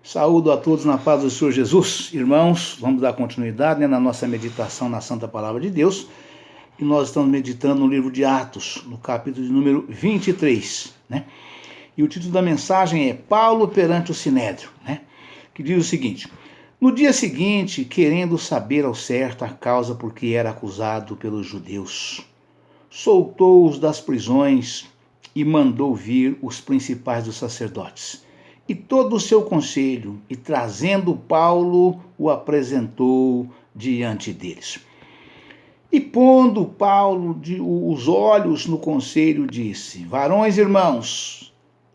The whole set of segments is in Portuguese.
Saúdo a todos na paz do Senhor Jesus. Irmãos, vamos dar continuidade na nossa meditação na Santa Palavra de Deus. E nós estamos meditando no livro de Atos, no capítulo de número 23, E o título da mensagem é Paulo perante o Sinédrio, Que diz o seguinte: no dia seguinte, querendo saber ao certo a causa por que era acusado pelos judeus, soltou-os das prisões e mandou vir os principais dos sacerdotes e todo o seu conselho, e trazendo Paulo, o apresentou diante deles. E pondo Paulo os olhos no conselho, disse: varões irmãos,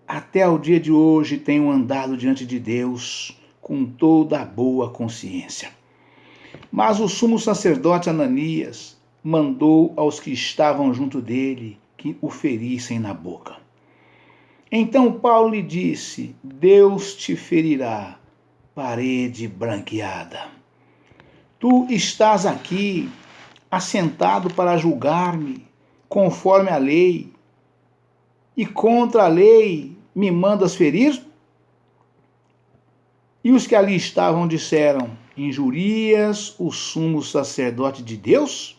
até o dia de hoje tenho andado diante de Deus com toda a boa consciência. Mas o sumo sacerdote Ananias mandou aos que estavam junto dele que o ferissem na boca. Então Paulo lhe disse: Deus te ferirá, parede branqueada. Tu estás aqui, assentado para julgar-me, conforme a lei, e contra a lei me mandas ferir? E os que ali estavam disseram: injurias o sumo sacerdote de Deus?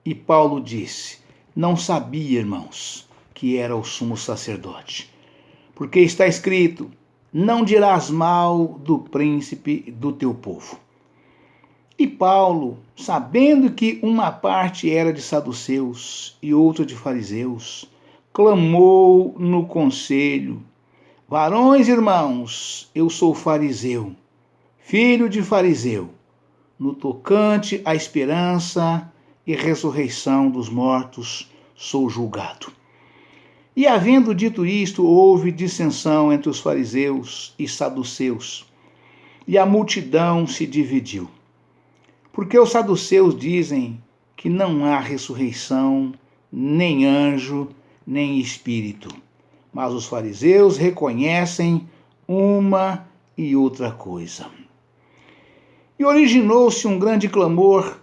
E Paulo disse: não sabia, irmãos, que era o sumo sacerdote. Porque está escrito: não dirás mal do príncipe do teu povo. E Paulo, sabendo que uma parte era de saduceus e outra de fariseus, clamou no conselho: varões irmãos, eu sou fariseu, filho de fariseu, no tocante à esperança e ressurreição dos mortos sou julgado. E havendo dito isto, houve dissensão entre os fariseus e saduceus, e a multidão se dividiu. Porque os saduceus dizem que não há ressurreição, nem anjo, nem espírito. Mas os fariseus reconhecem uma e outra coisa. E originou-se um grande clamor,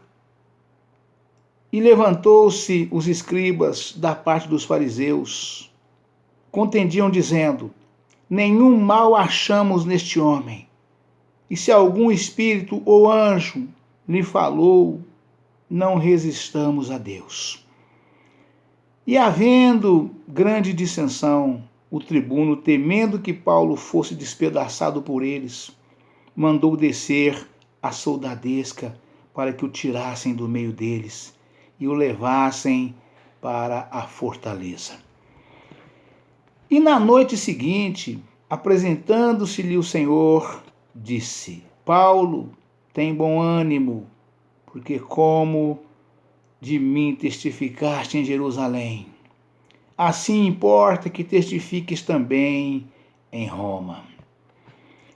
e levantou-se os escribas da parte dos fariseus. Contendiam dizendo: nenhum mal achamos neste homem. E se algum espírito ou anjo lhe falou, não resistamos a Deus. E havendo grande dissensão, o tribuno, temendo que Paulo fosse despedaçado por eles, mandou descer a soldadesca para que o tirassem do meio deles e o levassem para a fortaleza. E na noite seguinte, apresentando-se-lhe o Senhor, disse: Paulo, tem bom ânimo, porque como de mim testificaste em Jerusalém, assim importa que testifiques também em Roma.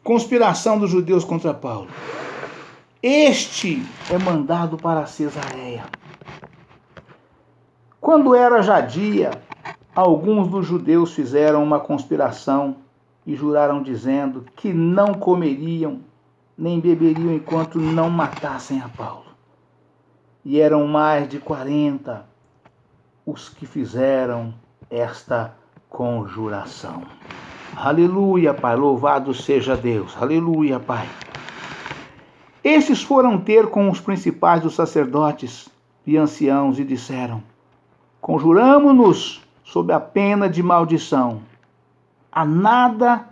Conspiração dos judeus contra Paulo. Este é mandado para Cesareia. Quando era já dia, alguns dos judeus fizeram uma conspiração e juraram dizendo que não comeriam nem beberiam enquanto não matassem a Paulo. E eram mais de 40 os que fizeram esta conjuração. Aleluia, Pai, louvado seja Deus. Aleluia, Pai. Estes foram ter com os principais dos sacerdotes e anciãos e disseram: conjuramo-nos sob a pena de maldição, a nada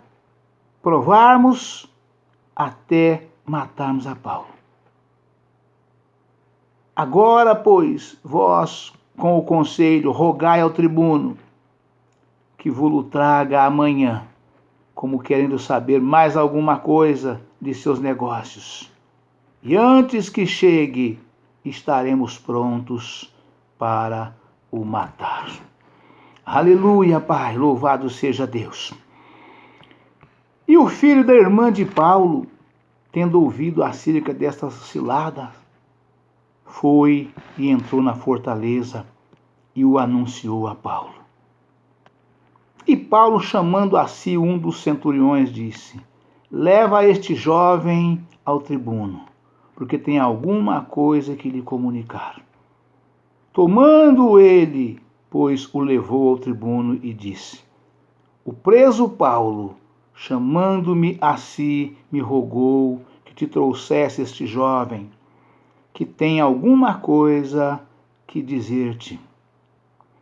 provarmos até matarmos a Paulo. Agora, pois, vós, com o conselho, rogai ao tribuno que vos traga amanhã, como querendo saber mais alguma coisa de seus negócios. E antes que chegue, estaremos prontos para o matar. Aleluia, Pai, louvado seja Deus. E o filho da irmã de Paulo, tendo ouvido acerca desta cilada, foi e entrou na fortaleza e o anunciou a Paulo. E Paulo, chamando a si um dos centuriões, disse: leva este jovem ao tribuno, porque tem alguma coisa que lhe comunicar. Tomando ele, pois o levou ao tribuno e disse: o preso Paulo chamando-me a si, me rogou que te trouxesse este jovem, que tem alguma coisa que dizer-te.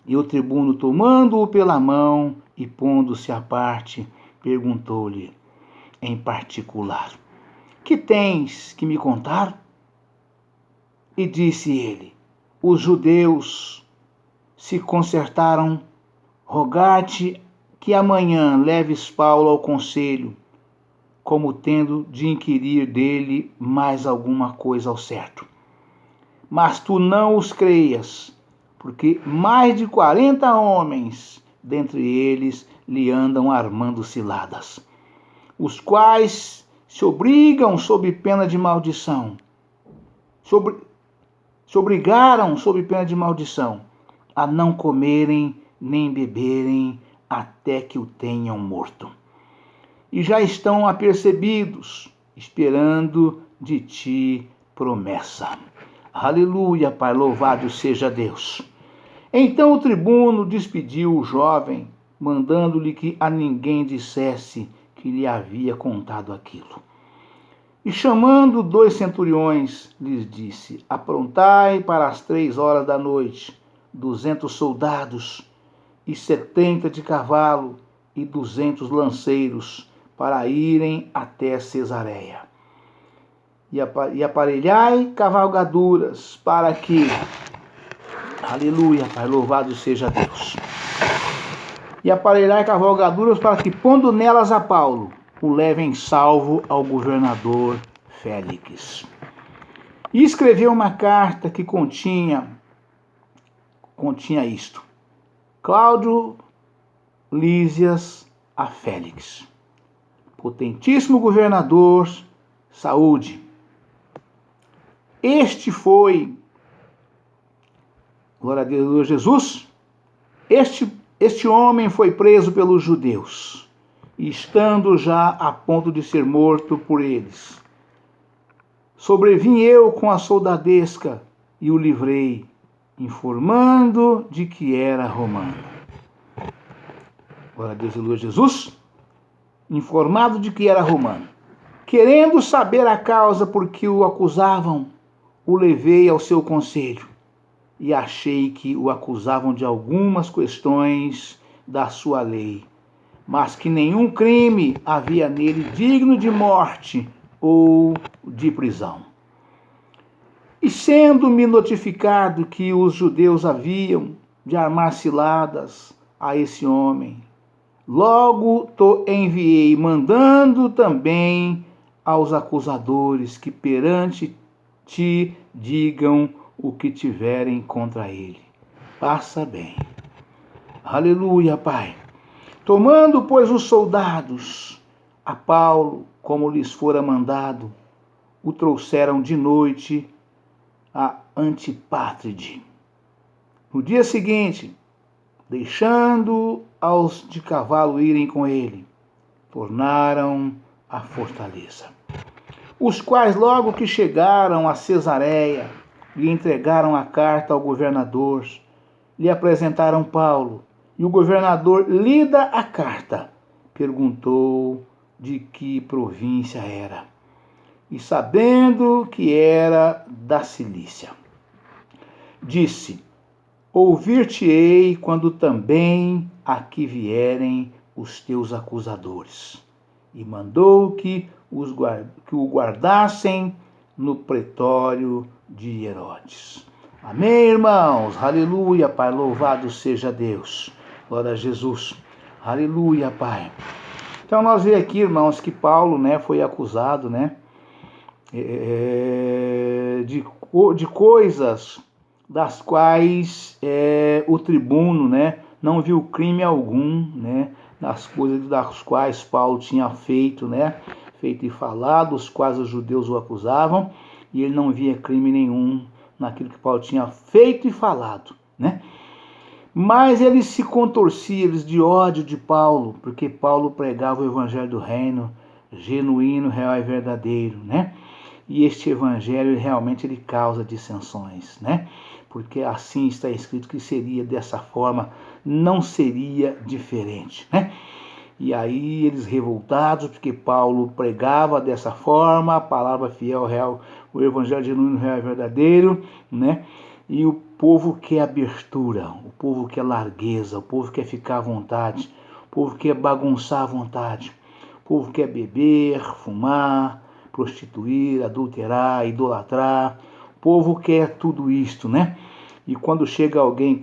E o tribuno, tomando-o pela mão e pondo-se à parte, perguntou-lhe em particular: que tens que me contar? E disse ele: os judeus se concertaram rogar-te que amanhã leves Paulo ao conselho, como tendo de inquirir dele mais alguma coisa ao certo. Mas tu não os creias, porque mais de 40 homens, dentre eles, lhe andam armando ciladas, os quais se obrigam sob pena de maldição, se obrigaram sob pena de maldição a não comerem nem beberem até que o tenham morto. E já estão apercebidos, esperando de ti promessa. Aleluia, Pai, louvado seja Deus. Então o tribuno despediu o jovem, mandando-lhe que a ninguém dissesse que lhe havia contado aquilo. E chamando 2 centuriões, lhes disse: aprontai para as 3 horas da noite 200 soldados e 70 de cavalo e 200 lanceiros para irem até Cesareia. E aparelhai cavalgaduras para que... Aleluia, Pai, louvado seja Deus. E aparelhai cavalgaduras para que, pondo nelas a Paulo, o levem salvo ao governador Félix. E escreveu uma carta que continha isto: Cláudio Lísias a Félix, potentíssimo governador, saúde. Este foi, glória a Deus, Jesus, este homem foi preso pelos judeus, e estando já a ponto de ser morto por eles, sobrevim eu com a soldadesca e o livrei, informando de que era romano. Glória a Deus, aleluia, Jesus, informado de que era romano. Querendo saber a causa por que o acusavam, o levei ao seu conselho e achei que o acusavam de algumas questões da sua lei, mas que nenhum crime havia nele digno de morte ou de prisão. E sendo-me notificado que os judeus haviam de armar ciladas a esse homem, logo te enviei, mandando também aos acusadores que perante ti digam o que tiverem contra ele. Passa bem. Aleluia, Pai. Tomando, pois, os soldados a Paulo, como lhes fora mandado, o trouxeram de noite a Antipátride. No dia seguinte, deixando aos de cavalo irem com ele, tornaram à fortaleza. Os quais, logo que chegaram a Cesareia, lhe entregaram a carta ao governador, lhe apresentaram Paulo, e o governador, lida a carta, perguntou de que província era, e sabendo que era da Cilícia, disse: ouvir-te-ei quando também aqui vierem os teus acusadores. E mandou que o guardassem no pretório de Herodes. Amém, irmãos? Aleluia, Pai, louvado seja Deus. Glória a Jesus. Aleluia, Pai. Então nós vemos aqui, irmãos, que Paulo, foi acusado, de coisas das quais o tribuno, não viu crime algum, nas coisas das quais Paulo tinha feito e falado, os quais os judeus o acusavam, e ele não via crime nenhum naquilo que Paulo tinha feito e falado, Mas eles se contorciam, eles de ódio de Paulo, porque Paulo pregava o evangelho do reino, genuíno, real e verdadeiro, E este evangelho realmente ele causa dissensões, Porque assim está escrito que seria dessa forma, não seria diferente, E aí eles revoltados, porque Paulo pregava dessa forma, a palavra fiel, real, o evangelho genuíno, real e verdadeiro, né? E o povo quer abertura, o povo quer largueza, o povo quer ficar à vontade, o povo quer bagunçar à vontade, o povo quer beber, fumar, prostituir, adulterar, idolatrar, o povo quer tudo isto, né? E quando chega alguém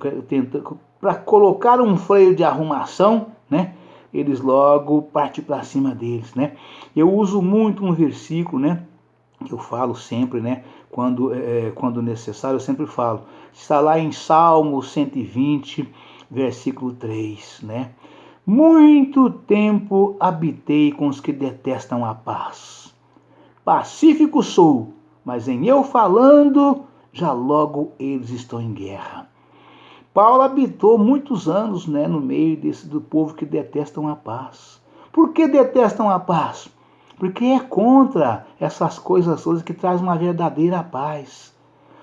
para colocar um freio de arrumação, né? Eles logo partem para cima deles, né? Eu uso muito um versículo, né? Que eu falo sempre, né? Quando necessário, eu sempre falo. Está lá em Salmo 120, versículo 3, né? Muito tempo habitei com os que detestam a paz. Pacífico sou, mas em eu falando, já logo eles estão em guerra. Paulo habitou muitos anos, né, no meio do povo que detestam a paz. Por que detestam a paz? Porque é contra essas coisas todas que traz uma verdadeira paz.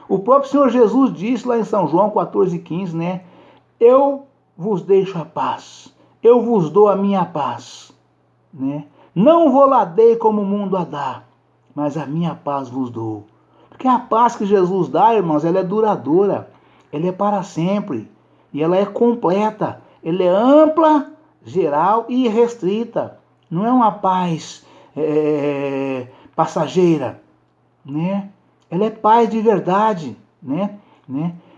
O próprio Senhor Jesus disse lá em São João 14,15, né? Eu vos deixo a paz, eu vos dou a minha paz, né? Não vou lá dei como o mundo a dá, mas a minha paz vos dou. Porque a paz que Jesus dá, irmãos, ela é duradoura, ela é para sempre, e ela é completa, ela é ampla, geral e restrita. Não é uma paz passageira, né? Ela é paz de verdade, né?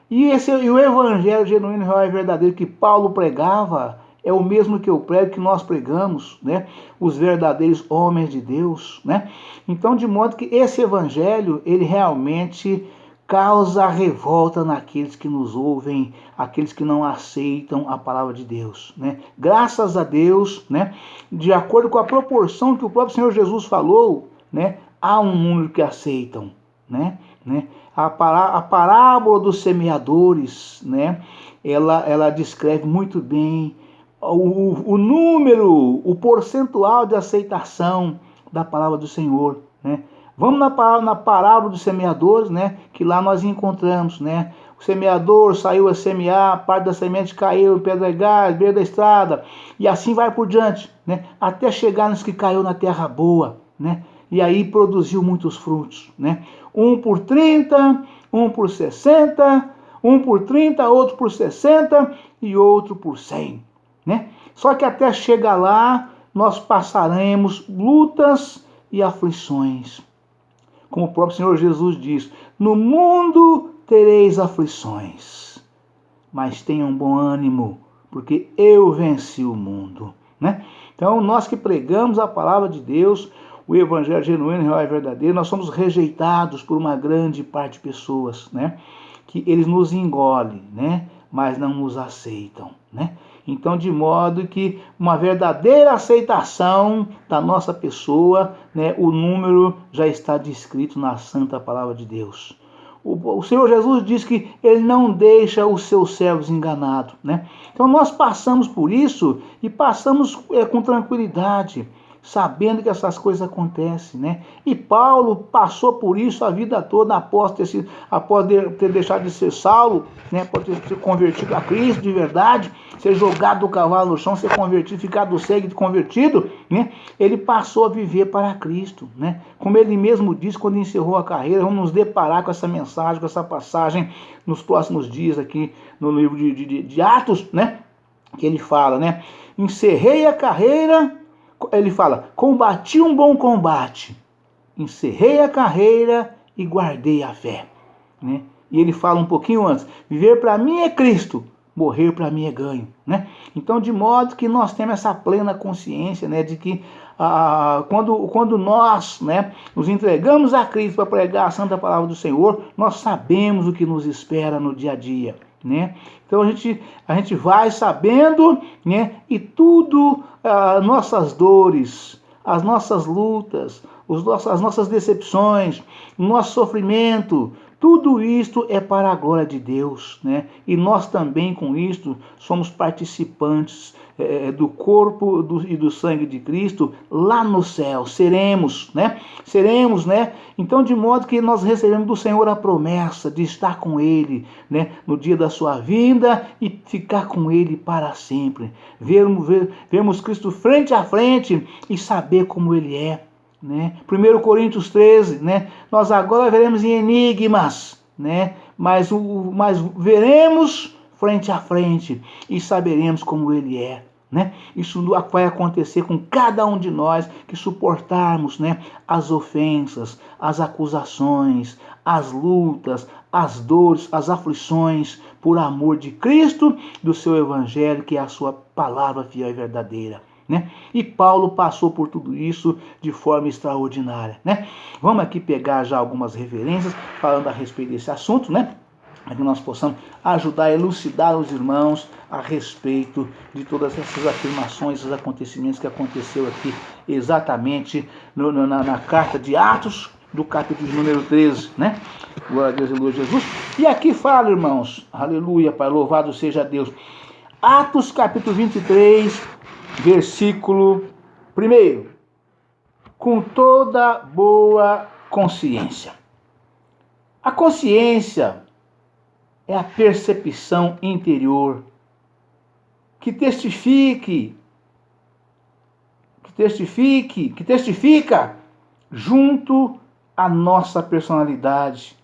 E o evangelho genuíno, real e verdadeiro que Paulo pregava é o mesmo que eu prego, que nós pregamos, né? Os verdadeiros homens de Deus, né? Então, de modo que esse evangelho, ele realmente causa revolta naqueles que nos ouvem, aqueles que não aceitam a palavra de Deus, né? Graças a Deus, né? De acordo com a proporção que o próprio Senhor Jesus falou, né? Há um número que aceitam, né? A parábola dos semeadores, né? Ela descreve muito bem o número, o percentual de aceitação da palavra do Senhor, né? Vamos na parábola dos semeadores, né? Que lá nós encontramos, né? O semeador saiu a semear, parte da semente caiu em pedregais, beira da estrada, e assim vai por diante, né? Até chegar nos que caiu na terra boa, né? E aí produziu muitos frutos, né? Um por 30, um por 60, um por 30, outro por 60 e outro por 100, né? Só que até chegar lá, nós passaremos lutas e aflições. Como o próprio Senhor Jesus diz, no mundo tereis aflições, mas tenham bom ânimo, porque eu venci o mundo, né? Então, nós que pregamos a palavra de Deus, o evangelho genuíno, real e verdadeiro, nós somos rejeitados por uma grande parte de pessoas, né? Que eles nos engolem, né? Mas não nos aceitam, né? Então, de modo que uma verdadeira aceitação da nossa pessoa, né? O número já está descrito na santa palavra de Deus. O Senhor Jesus diz que ele não deixa os seus servos enganados, né? Então nós passamos por isso e passamos com tranquilidade, sabendo que essas coisas acontecem, né? E Paulo passou por isso a vida toda após ter deixado de ser Saulo, né? Após ter se convertido a Cristo de verdade, ser jogado do cavalo no chão, ser convertido, ficado cego e convertido, né? Ele passou a viver para Cristo, né? Como ele mesmo disse quando encerrou a carreira. Vamos nos deparar com essa mensagem, com essa passagem nos próximos dias aqui no livro de Atos, né? Que ele fala, né? Encerrei a carreira. Ele fala, combati um bom combate, encerrei a carreira e guardei a fé, né? E ele fala um pouquinho antes, viver para mim é Cristo, morrer para mim é ganho, né? Então, de modo que nós temos essa plena consciência, né, de que quando nós, né, nos entregamos a Cristo para pregar a santa palavra do Senhor, nós sabemos o que nos espera no dia a dia, né? Então a gente vai sabendo, né? E tudo, nossas dores, as nossas lutas, as nossas decepções, o nosso sofrimento, Tudo isto é para a glória de Deus, né? E nós também com isto somos participantes do corpo e do sangue de Cristo lá no céu. Seremos, né? Seremos, né? Então, de modo que nós recebemos do Senhor a promessa de estar com Ele, né? No dia da sua vinda e ficar com Ele para sempre. Vermos Cristo frente a frente e saber como Ele é. Né? 1 Coríntios 13, né? Nós agora veremos em enigmas, né? mas veremos frente a frente e saberemos como Ele é. Né? Isso vai acontecer com cada um de nós que suportarmos, né, as ofensas, as acusações, as lutas, as dores, as aflições, por amor de Cristo, do seu Evangelho, que é a sua palavra fiel e verdadeira. Né? E Paulo passou por tudo isso de forma extraordinária. Né? Vamos aqui pegar já algumas referências falando a respeito desse assunto, né? Para que nós possamos ajudar a elucidar os irmãos a respeito de todas essas afirmações, esses acontecimentos que aconteceu aqui exatamente na carta de Atos, do capítulo de número 13, né? Glória a Deus, aleluia, Jesus. E aqui fala, irmãos, aleluia, Pai, louvado seja Deus. Atos capítulo 23, versículo 1. Com toda boa consciência. A consciência é a percepção interior que testifica junto à nossa personalidade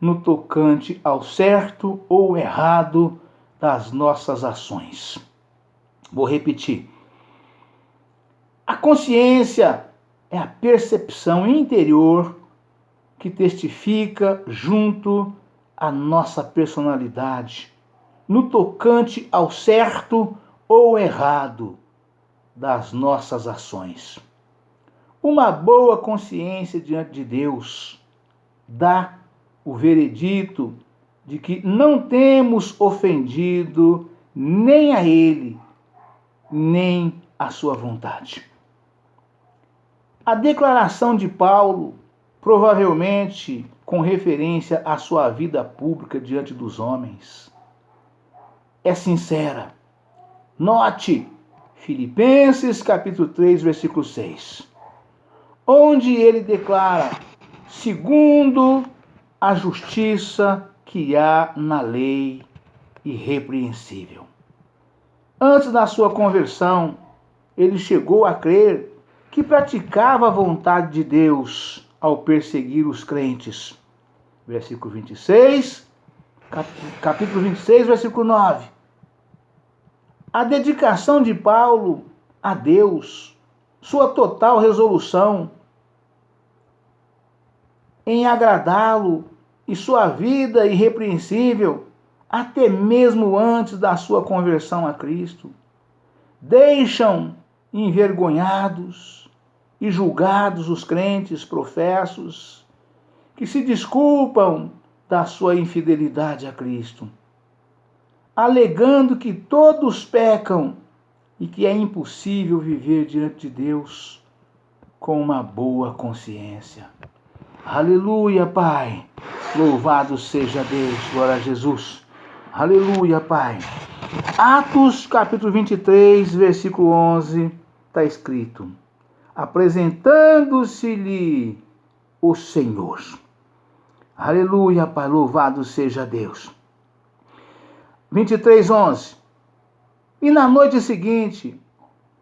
no tocante ao certo ou errado das nossas ações. Vou repetir. A consciência é a percepção interior que testifica junto à nossa personalidade, no tocante ao certo ou errado das nossas ações. Uma boa consciência diante de Deus dá o veredito de que não temos ofendido nem a Ele, nem a sua vontade. A declaração de Paulo, provavelmente com referência à sua vida pública diante dos homens, é sincera. Note Filipenses capítulo 3, versículo 6, onde ele declara, segundo a justiça que há na lei irrepreensível. Antes da sua conversão, ele chegou a crer que praticava a vontade de Deus ao perseguir os crentes. Versículo 26, capítulo 26, versículo 9. A dedicação de Paulo a Deus, sua total resolução em agradá-lo e sua vida irrepreensível, até mesmo antes da sua conversão a Cristo, deixam envergonhados e julgados os crentes professos que se desculpam da sua infidelidade a Cristo, alegando que todos pecam e que é impossível viver diante de Deus com uma boa consciência. Aleluia, Pai. Louvado seja Deus. Glória a Jesus. Aleluia, Pai. Atos capítulo 23, versículo 11, está escrito: apresentando-se-lhe o Senhor. Aleluia, Pai. Louvado seja Deus. 23, 11. E na noite seguinte,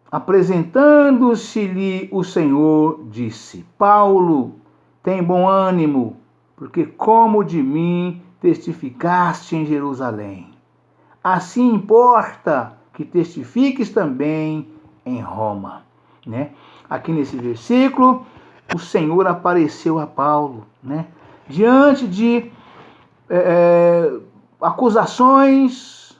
apresentando-se-lhe o Senhor, disse: Paulo, tem bom ânimo, porque como de mim testificaste em Jerusalém, assim importa que testifiques também em Roma. Né? Aqui nesse versículo, o Senhor apareceu a Paulo, né? Diante de acusações,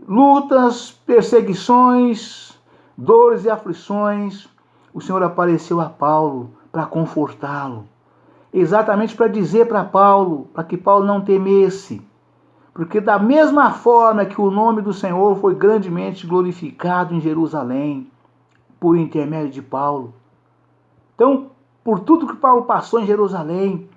lutas, perseguições, dores e aflições. O Senhor apareceu a Paulo para confortá-lo, exatamente para dizer para Paulo, para que Paulo não temesse, porque da mesma forma que o nome do Senhor foi grandemente glorificado em Jerusalém, por intermédio de Paulo. Então, por tudo que Paulo passou em Jerusalém,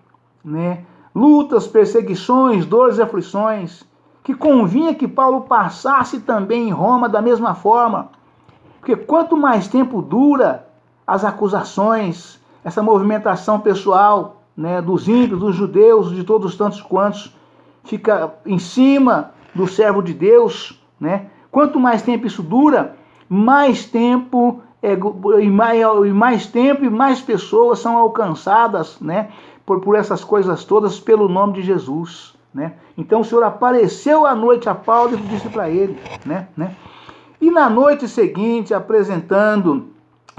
né, lutas, perseguições, dores e aflições, que convinha que Paulo passasse também em Roma da mesma forma. Porque quanto mais tempo dura as acusações, essa movimentação pessoal, né, dos ímpios, dos judeus, de todos tantos quantos, fica em cima do servo de Deus, né? Quanto mais tempo isso dura, mais tempo e mais pessoas são alcançadas, né, por essas coisas todas pelo nome de Jesus, né? Então o Senhor apareceu à noite a Paulo e disse para ele, né? E na noite seguinte, apresentando,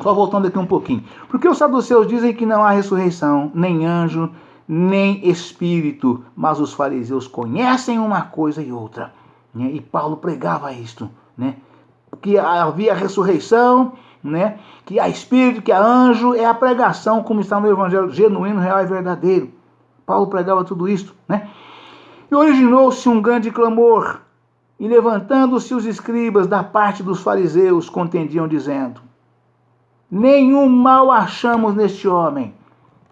só voltando aqui um pouquinho, porque os saduceus dizem que não há ressurreição, nem anjo, nem espírito, mas os fariseus conhecem uma coisa e outra, né? E Paulo pregava isto, né? Que havia ressurreição, né? Que há espírito, que há anjo, é a pregação como está no evangelho genuíno, real e verdadeiro. Paulo pregava tudo isto, né? E originou-se um grande clamor, e levantando-se os escribas da parte dos fariseus, contendiam dizendo: nenhum mal achamos neste homem,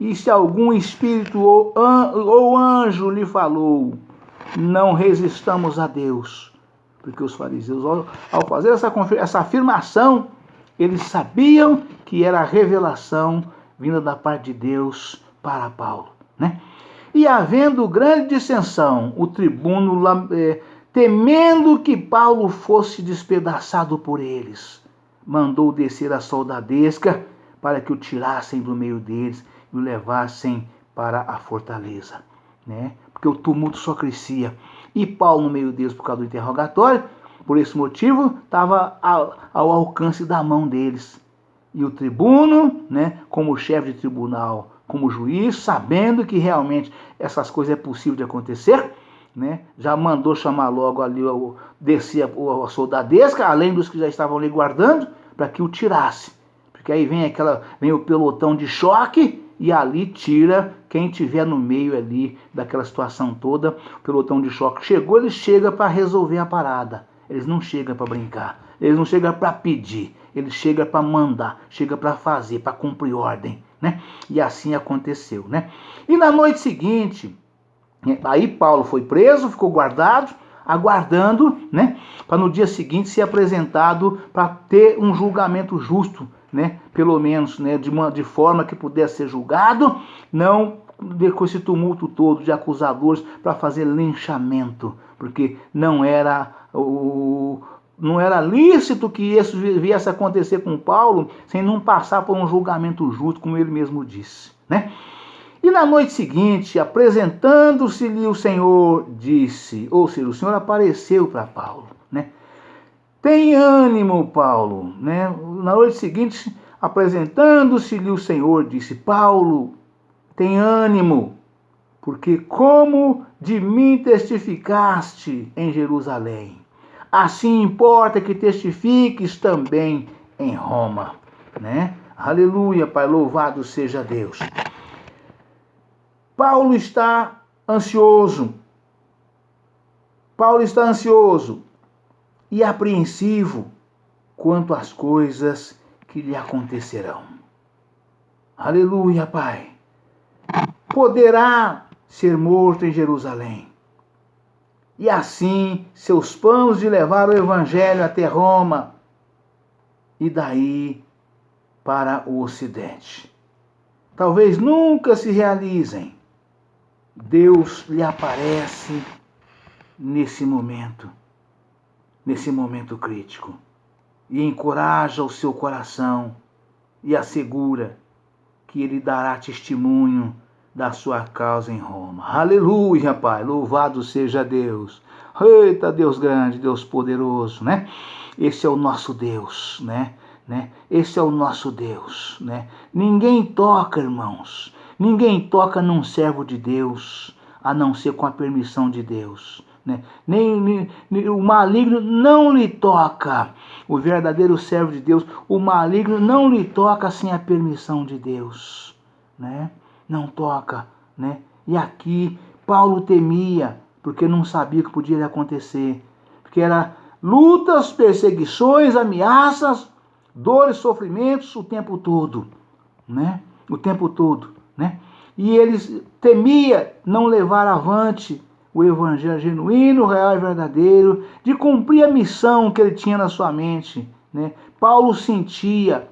e se algum espírito ou anjo lhe falou, não resistamos a Deus. Porque os fariseus, ao fazer essa afirmação, eles sabiam que era a revelação vinda da parte de Deus para Paulo, né? E havendo grande dissensão, o tribuno, temendo que Paulo fosse despedaçado por eles, mandou descer a soldadesca para que o tirassem do meio deles e o levassem para a fortaleza, né? Porque o tumulto só crescia. E Paulo, no meio deles, por causa do interrogatório, por esse motivo, estava ao alcance da mão deles. E o tribuno, né, como chefe de tribunal, como juiz, sabendo que realmente essas coisas é possível de acontecer, né, já mandou chamar logo ali, descer a soldadesca, além dos que já estavam ali guardando, para que o tirasse. Porque aí vem o pelotão de choque e ali tira quem tiver no meio ali daquela situação toda. O pelotão de choque chegou, ele chega para resolver a parada. Eles não chegam para brincar, eles não chegam para pedir, eles chegam para mandar, chegam para fazer, para cumprir ordem, né? E assim aconteceu, né? E na noite seguinte, aí Paulo foi preso, ficou guardado, aguardando, né, para no dia seguinte ser apresentado para ter um julgamento justo, né, pelo menos, né, de forma que pudesse ser julgado, não com esse tumulto todo de acusadores para fazer linchamento, porque não era lícito que isso viesse a acontecer com Paulo sem não passar por um julgamento justo, como ele mesmo disse, né? E na noite seguinte, apresentando-se-lhe o Senhor, disse, ou seja, o Senhor apareceu para Paulo, né? Tem ânimo, Paulo, né? Na noite seguinte, apresentando-se-lhe o Senhor, disse, Paulo, tem ânimo, porque como de mim testificaste em Jerusalém, assim importa que testifiques também em Roma, né? Aleluia, Pai, louvado seja Deus. Paulo está ansioso e apreensivo quanto às coisas que lhe acontecerão. Aleluia, Pai. Poderá ser morto em Jerusalém. E assim, seus planos de levar o evangelho até Roma e daí para o Ocidente talvez nunca se realizem. Deus lhe aparece nesse momento crítico, e encoraja o seu coração e assegura que ele dará testemunho da sua causa em Roma. Aleluia, Pai, louvado seja Deus. Eita, Deus grande, Deus poderoso, né? Esse é o nosso Deus, né? Esse é o nosso Deus, né? Ninguém toca, irmãos, ninguém toca num servo de Deus, a não ser com a permissão de Deus, né? Nem o maligno não lhe toca. O verdadeiro servo de Deus, o maligno não lhe toca sem a permissão de Deus, né? Não toca, né? E aqui Paulo temia, porque não sabia o que podia lhe acontecer, porque era lutas, perseguições, ameaças, dores, sofrimentos o tempo todo, né? O tempo todo, né? e ele temia não levar avante o evangelho genuíno, real e verdadeiro, de cumprir a missão que ele tinha na sua mente, né? Paulo sentia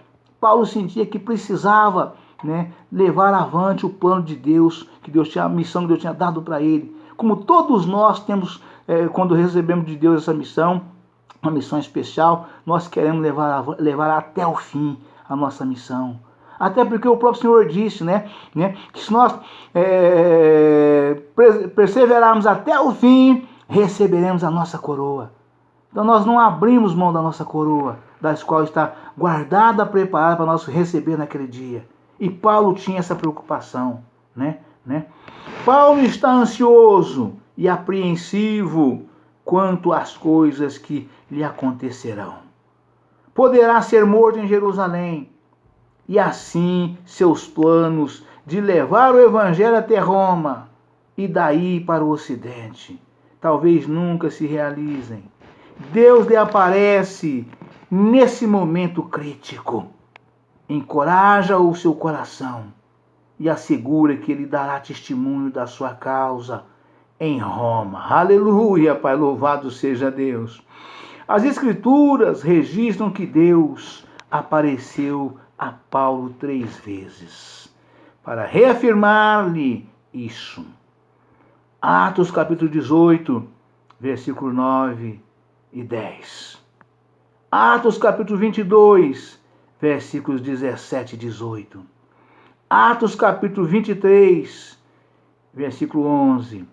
que precisava, né, levar avante o plano de Deus, a missão que Deus tinha dado para ele. Como todos nós temos, quando recebemos de Deus essa missão, uma missão especial, nós queremos levar até o fim a nossa missão. Até porque o próprio Senhor disse, né, que se nós perseverarmos até o fim, receberemos a nossa coroa. Então nós não abrimos mão da nossa coroa, das qual está guardada, preparada para nós receber naquele dia. E Paulo tinha essa preocupação, né? Paulo está ansioso e apreensivo quanto às coisas que lhe acontecerão. Poderá ser morto em Jerusalém, e assim seus planos de levar o evangelho até Roma e daí para o Ocidente talvez nunca se realizem. Deus lhe aparece nesse momento crítico, encoraja o seu coração e assegura que ele dará testemunho da sua causa em Roma. Aleluia, Pai, louvado seja Deus. As Escrituras registram que Deus apareceu a Paulo 3 vezes para reafirmar-lhe isso. Atos capítulo 18, versículo 9 e 10. Atos capítulo 22, versículos 17 e 18. Atos capítulo 23, versículo 11.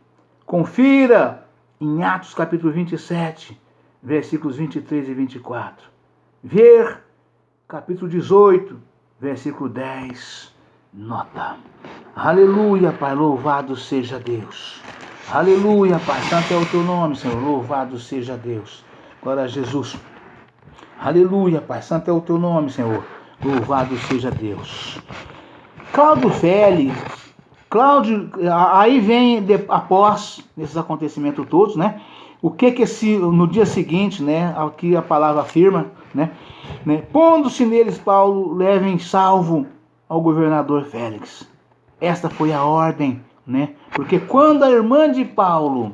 Confira em Atos capítulo 27, versículos 23 e 24. Ver capítulo 18, versículo 10. Nota. Aleluia, Pai, louvado seja Deus. Aleluia, Pai, santo é o teu nome, Senhor, louvado seja Deus. Glória a Jesus. Aleluia, Pai, santo é o teu nome, Senhor, louvado seja Deus. Aí vem, após esses acontecimentos todos, né? O que no dia seguinte, né? Aqui a palavra afirma, né? Pondo-se neles, Paulo leva em salvo ao governador Félix. Esta foi a ordem, né? Porque quando o irmão de Paulo,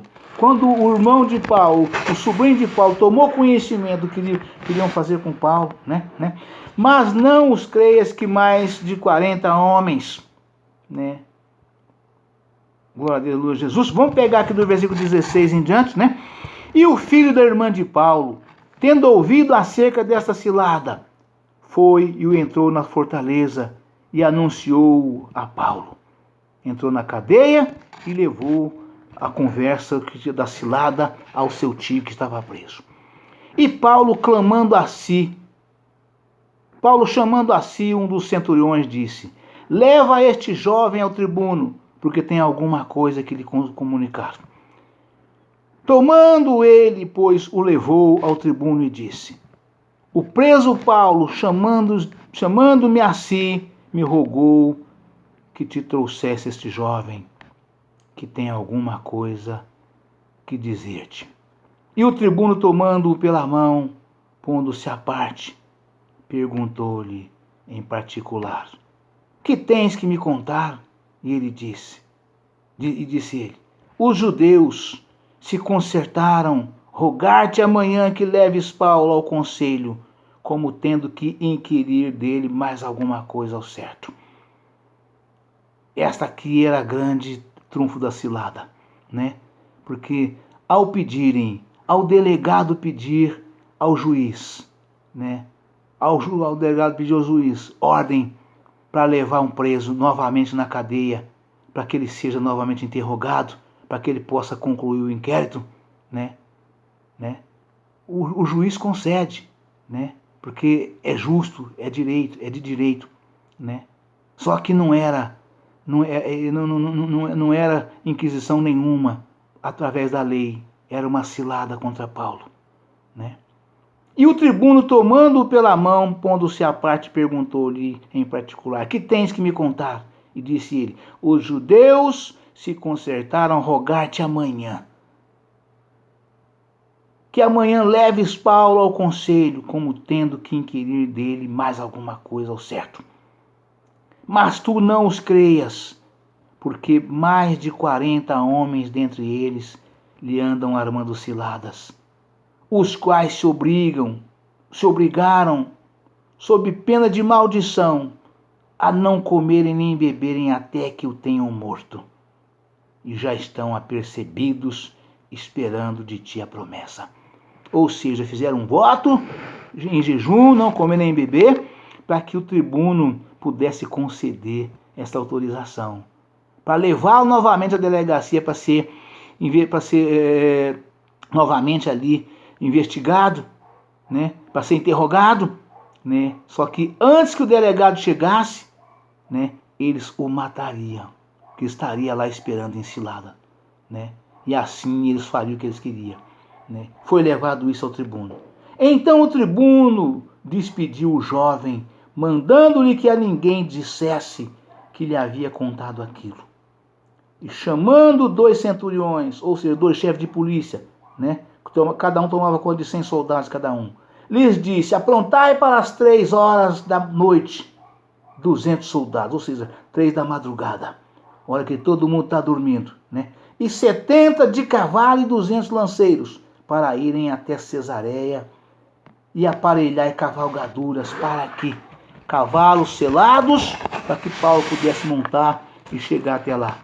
o sobrinho de Paulo, tomou conhecimento do que queriam fazer com Paulo, né? Mas não os creias que mais de 40 homens, né? Glória a Deus, Jesus. Vamos pegar aqui do versículo 16 em diante, né? E o filho da irmã de Paulo, tendo ouvido acerca desta cilada, foi e entrou na fortaleza e anunciou a Paulo. Entrou na cadeia e levou a conversa da cilada ao seu tio que estava preso. E Paulo chamando a si um dos centuriões, disse: leva este jovem ao tribuno, porque tem alguma coisa que lhe comunicar. Tomando ele, pois, o levou ao tribuno e disse: o preso Paulo, chamando-me a si, me rogou que te trouxesse este jovem, que tem alguma coisa que dizer-te. E o tribuno, tomando-o pela mão, pondo-se à parte, perguntou-lhe em particular: que tens que me contar? E ele disse ele: os judeus se concertaram rogar-te amanhã que leves Paulo ao conselho, como tendo que inquirir dele mais alguma coisa ao certo. Esta aqui era a grande trunfo da cilada, né? Porque ao delegado pedir ao juiz, né? Ao delegado pedir ao juiz ordem para levar um preso novamente na cadeia, para que ele seja novamente interrogado, para que ele possa concluir o inquérito, né? O juiz concede, né? Porque é justo, é de direito, né? Só que não era inquisição nenhuma através da lei, era uma cilada contra Paulo, né? E o tribuno, tomando-o pela mão, pondo-se à parte, perguntou-lhe em particular: que tens que me contar? E disse ele: os judeus se concertaram a rogar-te amanhã, que amanhã leves Paulo ao conselho, como tendo que inquirir dele mais alguma coisa ao certo. Mas tu não os creias, porque mais de 40 homens dentre eles lhe andam armando ciladas, os quais se obrigaram, sob pena de maldição, a não comerem nem beberem até que o tenham morto. E já estão apercebidos, esperando de ti a promessa. Ou seja, fizeram um voto em jejum, não comer nem beber, para que o tribuno pudesse conceder essa autorização, para levá-lo novamente à delegacia para ser novamente ali investigado, né, para ser interrogado, né? Só que antes que o delegado chegasse, né, eles o matariam, que estaria lá esperando em cilada, né? E assim eles fariam o que eles queriam, né? Foi levado isso ao tribuno. Então o tribuno despediu o jovem, mandando-lhe que a ninguém dissesse que lhe havia contado aquilo. E chamando 2 centuriões, ou seja, 2 chefes de polícia, né? Cada um tomava conta de 100 soldados cada um. Lhes disse: aprontai para as 3 horas da noite 200 soldados, ou seja, 3 da madrugada, hora que todo mundo está dormindo, né? E 70 de cavalo e 200 lanceiros, para irem até Cesareia e aparelhar cavalgaduras para que cavalos selados, para que Paulo pudesse montar e chegar até lá,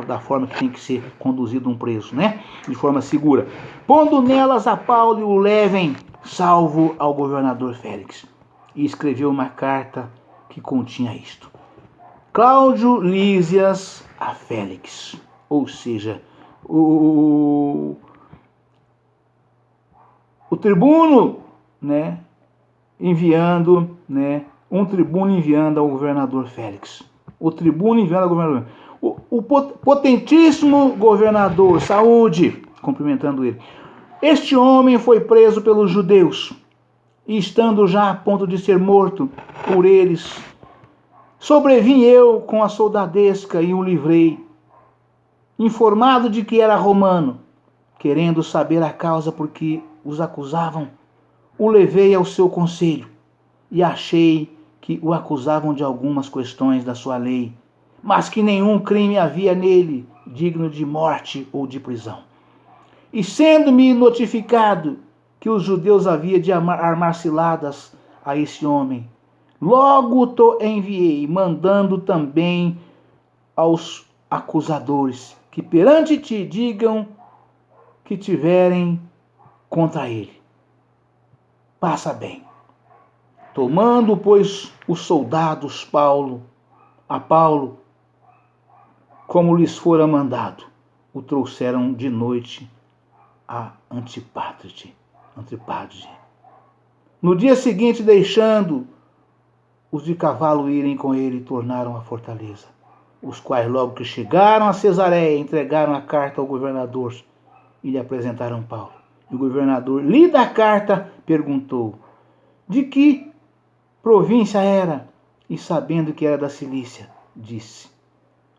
da forma que tem que ser conduzido um preso, né? De forma segura. Pondo nelas a Paulo e o levem salvo ao governador Félix. E escreveu uma carta que continha isto: Cláudio Lísias a Félix. Ou seja, o tribuno, né, enviando, né, um tribuno enviando ao governador Félix. O tribuno enviando ao governador. O potentíssimo governador, saúde, cumprimentando ele. Este homem foi preso pelos judeus, e estando já a ponto de ser morto por eles, sobrevim eu com a soldadesca e o livrei, informado de que era romano, querendo saber a causa por que os acusavam, o levei ao seu conselho, e achei que o acusavam de algumas questões da sua lei, mas que nenhum crime havia nele digno de morte ou de prisão. E sendo-me notificado que os judeus haviam de armar ciladas a esse homem, logo te enviei, mandando também aos acusadores que perante ti digam que tiverem contra ele. Passa bem. Tomando, pois, os soldados a Paulo, como lhes fora mandado, o trouxeram de noite a Antipátride. No dia seguinte, deixando os de cavalo irem com ele, tornaram à fortaleza, os quais logo que chegaram a Cesareia, entregaram a carta ao governador e lhe apresentaram Paulo. E o governador, lida a carta, perguntou de que província era, e sabendo que era da Cilícia, disse: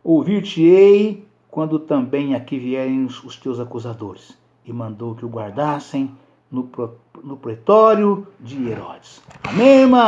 ouvir-te-ei quando também aqui vierem os teus acusadores. E mandou que o guardassem no pretório de Herodes. Amém, irmão?